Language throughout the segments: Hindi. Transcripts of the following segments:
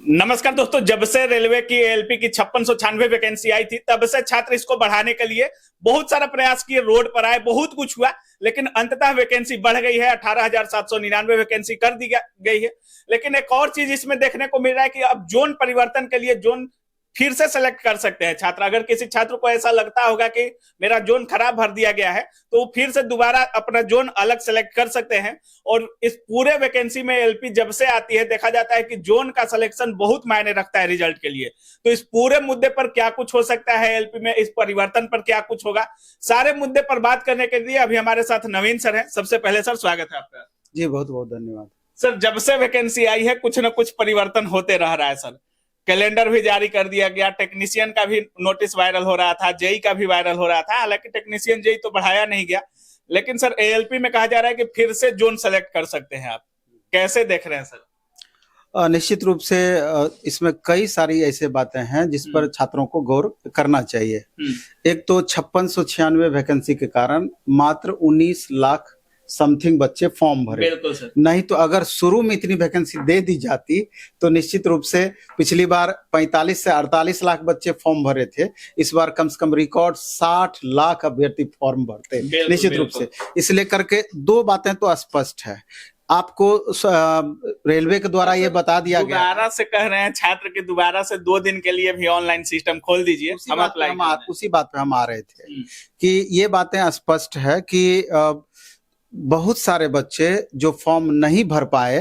नमस्कार दोस्तों, जब से रेलवे की एएलपी की 5696 वैकेंसी आई थी तब से छात्र इसको बढ़ाने के लिए बहुत सारा प्रयास किए, रोड पर आए, बहुत कुछ हुआ, लेकिन अंततः वैकेंसी बढ़ गई है। 18,799 वैकेंसी कर दी गई है। लेकिन एक और चीज इसमें देखने को मिल रहा है कि अब जोन परिवर्तन के लिए जोन फिर से सेलेक्ट कर सकते हैं छात्र। अगर किसी छात्र को ऐसा लगता होगा कि मेरा जोन खराब भर दिया गया है तो वो फिर से दोबारा अपना जोन अलग सेलेक्ट कर सकते हैं। और इस पूरे वैकेंसी में एलपी जब से आती है देखा जाता है कि जोन का सिलेक्शन बहुत मायने रखता है रिजल्ट के लिए। तो इस पूरे मुद्दे पर क्या कुछ हो सकता है, एलपी में इस परिवर्तन पर क्या कुछ होगा, सारे मुद्दे पर बात करने के लिए अभी हमारे साथ नवीन सर है। सबसे पहले सर स्वागत है आपका। जी बहुत बहुत धन्यवाद सर, जब से वैकेंसी आई है कुछ ना कुछ परिवर्तन होते रह रहा है सर। कैलेंडर भी जारी कर दिया गया, टेक्नीशियन का भी नोटिस वायरल हो रहा था, जेई का भी वायरल हो रहा था। हालांकि टेक्नीशियन जेई तो बढ़ाया नहीं गया, लेकिन सर एएलपी में कहा जा रहा है कि फिर से जोन सेलेक्ट कर सकते हैं। आप कैसे देख रहे हैं सर? निश्चित रूप से इसमें कई सारी ऐसे बातें हैं जिस पर छात्रों को गौर करना चाहिए। एक तो 5696 वैकेंसी के कारण मात्र 19 लाख समथिंग बच्चे फॉर्म भरे। बिल्कुल सर। नहीं तो अगर शुरू में इतनी वैकेंसी दे दी जाती तो निश्चित रूप से पिछली बार 45 से 48 लाख बच्चे फॉर्म भरे थे, इस बार कम से कम रिकॉर्ड 60 लाख अभ्यर्थी फॉर्म भरते निश्चित रूप से। इसलिए करके दो बातें तो स्पष्ट है, आपको रेलवे के द्वारा ये बता दिया गया। दोबारा से कह रहे हैं छात्र के दोबारा से 2 दिन के लिए भी ऑनलाइन सिस्टम खोल दीजिए। उसी बात पे हम आ रहे थे कि ये बातें स्पष्ट है कि बहुत सारे बच्चे जो फॉर्म नहीं भर पाए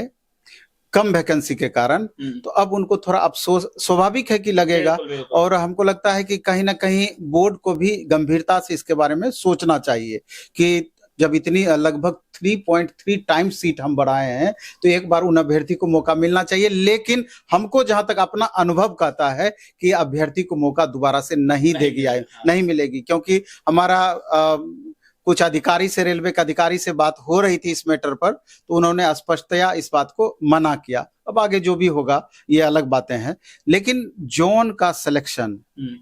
कम वैकेंसी के कारण, तो अब उनको थोड़ा अफसोस स्वाभाविक है कि लगेगा। और हमको लगता है कि कहीं ना कहीं बोर्ड को भी गंभीरता से इसके बारे में सोचना चाहिए कि जब इतनी लगभग 3.3 टाइम्स सीट हम बढ़ाए हैं तो एक बार उन अभ्यर्थी को मौका मिलना चाहिए। लेकिन हमको जहां तक अपना अनुभव कहता है कि अभ्यर्थी को मौका दोबारा से नहीं मिलेगी, क्योंकि हमारा कुछ अधिकारी से, रेलवे के अधिकारी से बात हो रही थी इस मैटर पर, तो उन्होंने स्पष्टतया इस बात को मना किया। अब आगे जो भी होगा ये अलग बातें हैं, लेकिन जोन का सिलेक्शन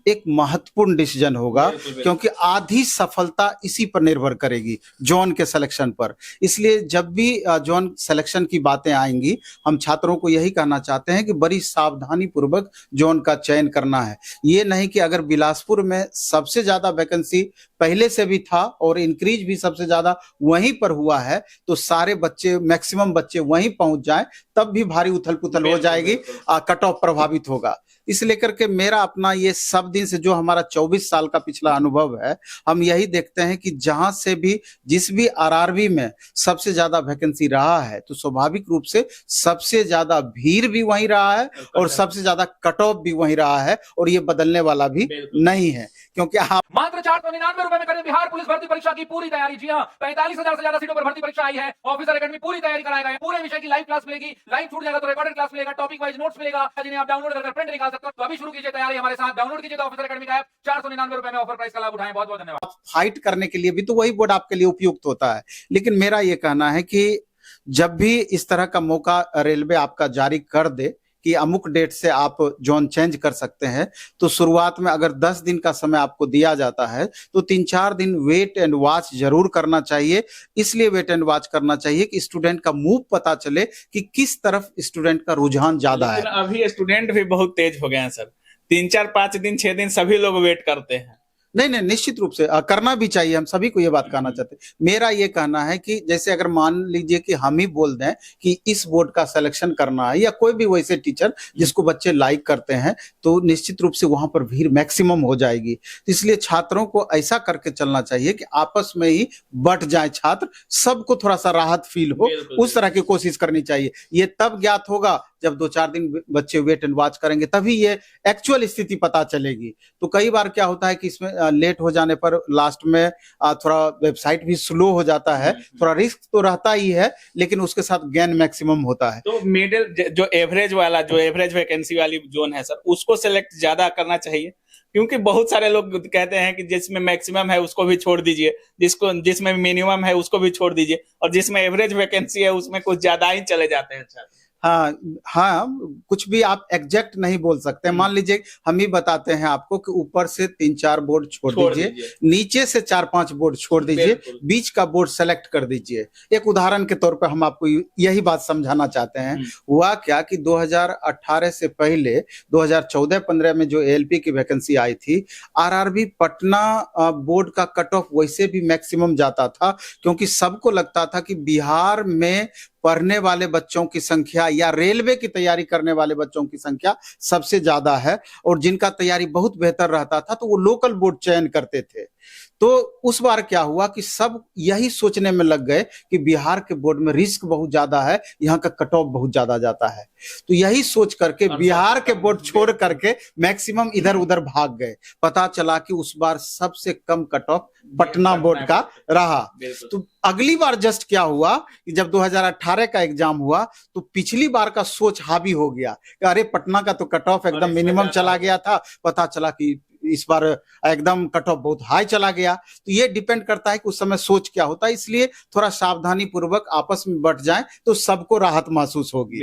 एक महत्वपूर्ण डिसीजन होगा क्योंकि आधी सफलता इसी पर निर्भर करेगी, जोन के सिलेक्शन पर। इसलिए जब भी जोन सिलेक्शन की बातें आएंगी हम छात्रों को यही कहना चाहते हैं कि बड़ी सावधानी पूर्वक जोन का चयन करना है। ये नहीं कि अगर बिलासपुर में सबसे ज्यादा वैकेंसी पहले से भी था और इंक्रीज भी सबसे ज्यादा वहीं पर हुआ है तो सारे बच्चे, मैक्सिमम बच्चे वहीं पहुंच जाएं, तब भी भारी उथल पुथल हो जाएगी, कट ऑफ प्रभावित होगा। इस लेकर के मेरा अपना ये सब दिन से जो हमारा 24 साल का पिछला अनुभव है, हम यही देखते हैं कि जहां से भी जिस भी आरआरबी में सबसे ज्यादा वैकेंसी रहा है तो स्वाभाविक रूप से सबसे ज्यादा भीड़ भी वहीं रहा है और सबसे ज्यादा कट ऑफ भी वहीं रहा है, और ये बदलने वाला भी नहीं है। क्योंकि आप मात्र 499 रुपए में करें बिहार पुलिस भर्ती परीक्षा की पूरी तैयारी। जी हाँ, 45,000 से ज्यादा सीटों पर भर्ती परीक्षा आई है। ऑफिसर एकेडमी पूरी तैयारी कराएगा। पूरे विषय की लाइव क्लास मिलेगी, लाइव छूट जाएगा तो रिकॉर्डेड क्लास मिलेगा, टॉपिक वाइज नोट्स मिलेगा जिन्हें आप डाउनलोड कर प्रिंट निकाल सकते हो। तो अभी शुरू कीजिए तैयारी हमारे साथ। डाउनलोड कीजिए ऑफिसर एकेडमी का ऐप, 499 रुपए में ऑफर प्राइस का लाभ उठाएं। बहुत बहुत धन्यवाद। फाइट करने के लिए भी तो वही बोर्ड आपके लिए उपयुक्त होता है, लेकिन मेरा ये कहना है कि जब भी इस तरह का मौका रेलवे आपका जारी कर दे कि अमुक डेट से आप जोन चेंज कर सकते हैं, तो शुरुआत में अगर 10 दिन का समय आपको दिया जाता है तो 3-4 दिन वेट एंड वॉच जरूर करना चाहिए। इसलिए वेट एंड वॉच करना चाहिए कि स्टूडेंट का मूव पता चले कि किस तरफ स्टूडेंट का रुझान ज्यादा है। अभी स्टूडेंट भी बहुत तेज हो गए हैं सर, 3-4-5 दिन 6 दिन सभी लोग वेट करते हैं। नहीं, निश्चित रूप से करना भी चाहिए, हम सभी को ये बात कहना चाहते हैं। मेरा ये कहना है कि जैसे अगर मान लीजिए कि हम ही बोल दें कि इस बोर्ड का सिलेक्शन करना है, या कोई भी वैसे टीचर जिसको बच्चे लाइक करते हैं, तो निश्चित रूप से वहां पर भीड़ मैक्सिमम हो जाएगी। तो इसलिए छात्रों को ऐसा करके चलना चाहिए कि आपस में ही बट जाए छात्र, सबको थोड़ा सा राहत फील हो, उस तरह की कोशिश करनी चाहिए। ये तब ज्ञात होगा जब 2-4 दिन बच्चे वेट एंड वॉच करेंगे, तभी ये एक्चुअल स्थिति पता चलेगी। तो कई बार क्या होता है कि इसमें लेट हो जाने पर लास्ट में थोड़ा वेबसाइट भी स्लो हो जाता है, थोड़ा रिस्क तो रहता ही है, लेकिन उसके साथ गेन मैक्सिमम होता है। तो मिडिल जो एवरेज वाला, जो एवरेज वैकेंसी वाली जोन है सर, उसको सिलेक्ट ज्यादा करना चाहिए, क्योंकि बहुत सारे लोग कहते हैं कि जिसमें मैक्सिमम है उसको भी छोड़ दीजिए, जिसमें मिनिमम है उसको भी छोड़ दीजिए, और जिसमें एवरेज वैकेंसी है उसमें कुछ ज्यादा ही चले जाते हैं। हाँ हाँ, कुछ भी आप एग्जैक्ट नहीं बोल सकते। मान लीजिए हम ही बताते हैं आपको कि ऊपर से 3-4 बोर्ड छोड़ दीजिए, नीचे से 4-5 बोर्ड छोड़ दीजिए, बिल्कुल। बीच का बोर्ड सेलेक्ट कर दीजिए। एक उदाहरण के तौर पर हम आपको यही बात समझाना चाहते हैं। हुआ क्या कि 2018 से पहले 2014-15 में जो एएलपी की वैकेंसी आई थी, आरआरबी पटना बोर्ड का कट ऑफ वैसे भी मैक्सिमम जाता था, क्योंकि सबको लगता था कि बिहार में पढ़ने वाले बच्चों की संख्या या रेलवे की तैयारी करने वाले बच्चों की संख्या सबसे ज्यादा है, और जिनका तैयारी बहुत बेहतर रहता था तो वो लोकल बोर्ड चयन करते थे। तो उस बार क्या हुआ कि सब यही सोचने में लग गए कि बिहार के बोर्ड में रिस्क बहुत ज्यादा है, यहाँ का कट ऑफ बहुत ज्यादा जाता है। तो यही सोच करके बिहार के बोर्ड छोड़ करके मैक्सिमम इधर उधर भाग गए। पता चला कि उस बार सबसे कम कट ऑफ पटना बोर्ड का रहा। तो अगली बार जस्ट क्या हुआ कि जब 2018 का एग्जाम हुआ तो पिछली बार का सोच हावी हो गया कि अरे पटना का तो कट ऑफ एकदम मिनिमम चला गया था, पता चला कि इस बार एकदम कट ऑफ बहुत हाई चला गया। तो ये डिपेंड करता है कि उस समय सोच क्या होता है, इसलिए थोड़ा सावधानी पूर्वक आपस में बट जाएं तो सबको राहत महसूस होगी।